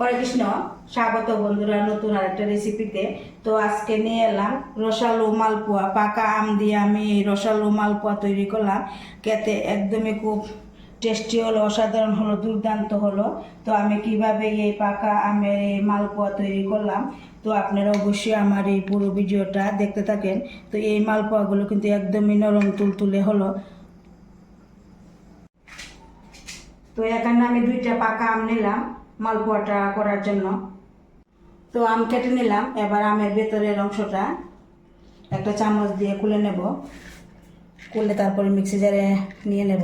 হরে কৃষ্ণ, স্বাগত বন্ধুরা নতুন আরেকটা রেসিপিতে। তো আজকে নিয়ে এলাম রসালো মালপোয়া। পাকা আম দিয়ে আমি এই রসালো মালপোয়া তৈরি করলাম। খেতে একদমই খুব টেস্টি হলো, অসাধারণ হলো, দুর্দান্ত হলো। তো আমি কিভাবে এই পাকা আমের এই মালপোয়া তৈরি করলাম, তো আপনারা অবশ্যই আমার এই পুরো ভিডিওটা দেখতে থাকেন। তো এই মালপোয়াগুলো কিন্তু একদমই নরম তুলতুলে হলো। তো এখানে আমি 2টা পাকা আম নিলাম মালপোয়াটা করার জন্য। তো আম কেটে নিলাম। এবার আমের ভেতরের অংশটা একটা চামচ দিয়ে খুলে নেব। খুলে তারপরে মিক্সি জারে নিয়ে নেব।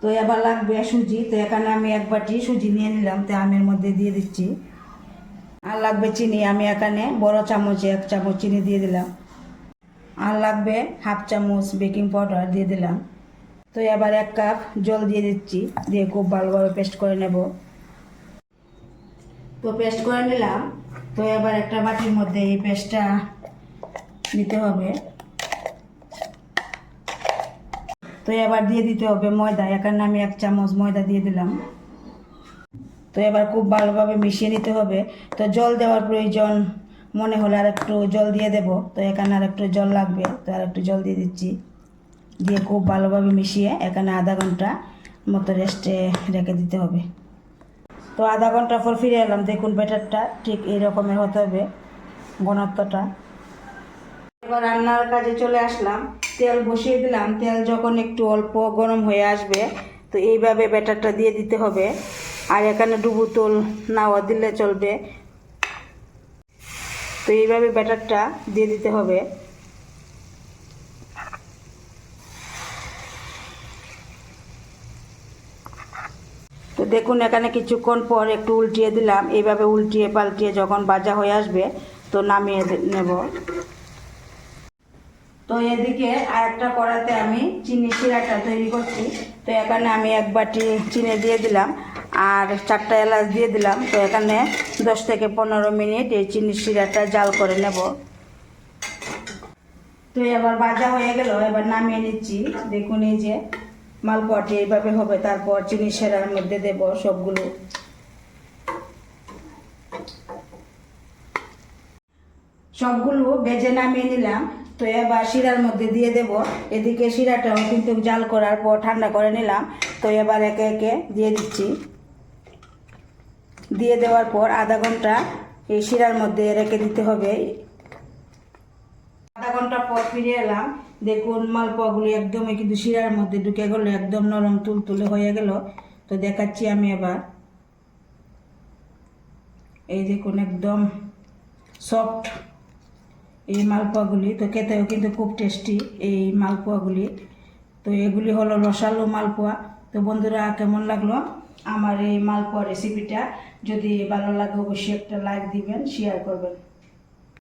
তো এবার লাগবে সুজি। তো এখানে আমি 1 বাটি সুজি নিয়ে নিলাম, তো আমের মধ্যে দিয়ে দিচ্ছি। আর লাগবে চিনি। আমি এখানে বড় চামচে 1 চামচ চিনি দিয়ে দিলাম। আর লাগবে 1/2 চামচ বেকিং পাউডার দিয়ে দিলাম। তো এবার 1 কাপ জল দিয়ে দিচ্ছি, দিয়ে খুব ভালোভাবে পেস্ট করে নেব। তো পেস্ট করে নিলাম। তো এবার একটা বাটির মধ্যে এই পেস্টটা নিতে হবে। তো এবার দিয়ে দিতে হবে ময়দা। এখানে আমি 1 চামচ ময়দা দিয়ে দিলাম। তো এবার খুব ভালোভাবে মিশিয়ে নিতে হবে। তো জল দেওয়ার প্রয়োজন মনে হলে আর একটু জল দিয়ে দেব। তো এখানে আর একটু জল লাগবে, তো আর একটু জল দিয়ে দিচ্ছি। দিয়ে খুব ভালোভাবে মিশিয়ে এখানে আধা ঘন্টা মতো রেস্টে রেখে দিতে হবে। তো আধা ঘন্টা পর ফিরে এলাম। দেখুন ব্যাটারটা ঠিক এই রকমের হতে হবে, ঘনত্বটা। এবার রান্নার কাজে চলে আসলাম। তেল বসিয়ে দিলাম। তেল যখন একটু অল্প গরম হয়ে আসবে, তো এইভাবে ব্যাটারটা দিয়ে দিতে হবে। আর এখানে ডুবুতল নাও দিলে চলবে। তো এইভাবে ব্যাটারটা দিয়ে দিতে হবে। তো দেখুন এখানে কিছুক্ষণ পর একটু উল্টিয়ে দিলাম। এইভাবে উল্টিয়ে পাল্টিয়ে যখন ভাজা হয়ে আসবে, তো নামিয়ে নেব। তো এদিকে আরেকটা কড়াতে আমি চিনি শিরাটা তৈরি করছি। তো এখানে আমি 1 বাটি চিনি দিয়ে দিলাম আর 4টা এলাচ দিয়ে দিলাম। তো এখানে 10 থেকে 15 মিনিট এই চিনি শিরাটা জাল করে নেব। তো এবার ভাজা হয়ে গেল, এবার নামিয়ে নিচ্ছি। দেখুন এই যে মালপোয়াটি এইভাবে হবে। তারপর চিনি শিরার মধ্যে দেব সবগুলো। সবগুলো ভেজে নামিয়ে নিলাম। তো এবার শিরার মধ্যে দিয়ে দেব। এদিকে শিরাটাও কিন্তু জাল করার পর ঠান্ডা করে নিলাম। তো এবার একে একে দিয়ে দিচ্ছি। দিয়ে দেওয়ার পর আধা ঘন্টা এই শিরার মধ্যে রেখে দিতে হবে। আধা ঘন্টা পর ফিরে এলাম। দেখুন মালপোয়াগুলি একদমই কিন্তু শিরার মধ্যে ঢুকে গেল, একদম নরম তুলতুলে হয়ে গেল। তো দেখাচ্ছি আমি এবার। এই দেখুন একদম সফট এই মালপোয়াগুলি। তো খেতেও কিন্তু খুব টেস্টি এই মালপোয়াগুলি। তো এগুলি হলো রসালো মালপোয়া। তো বন্ধুরা কেমন লাগলো আমার এই মালপোয়া রেসিপিটা? যদি ভালো লাগে অবশ্যই একটা লাইক দিবেন, শেয়ার করবেন।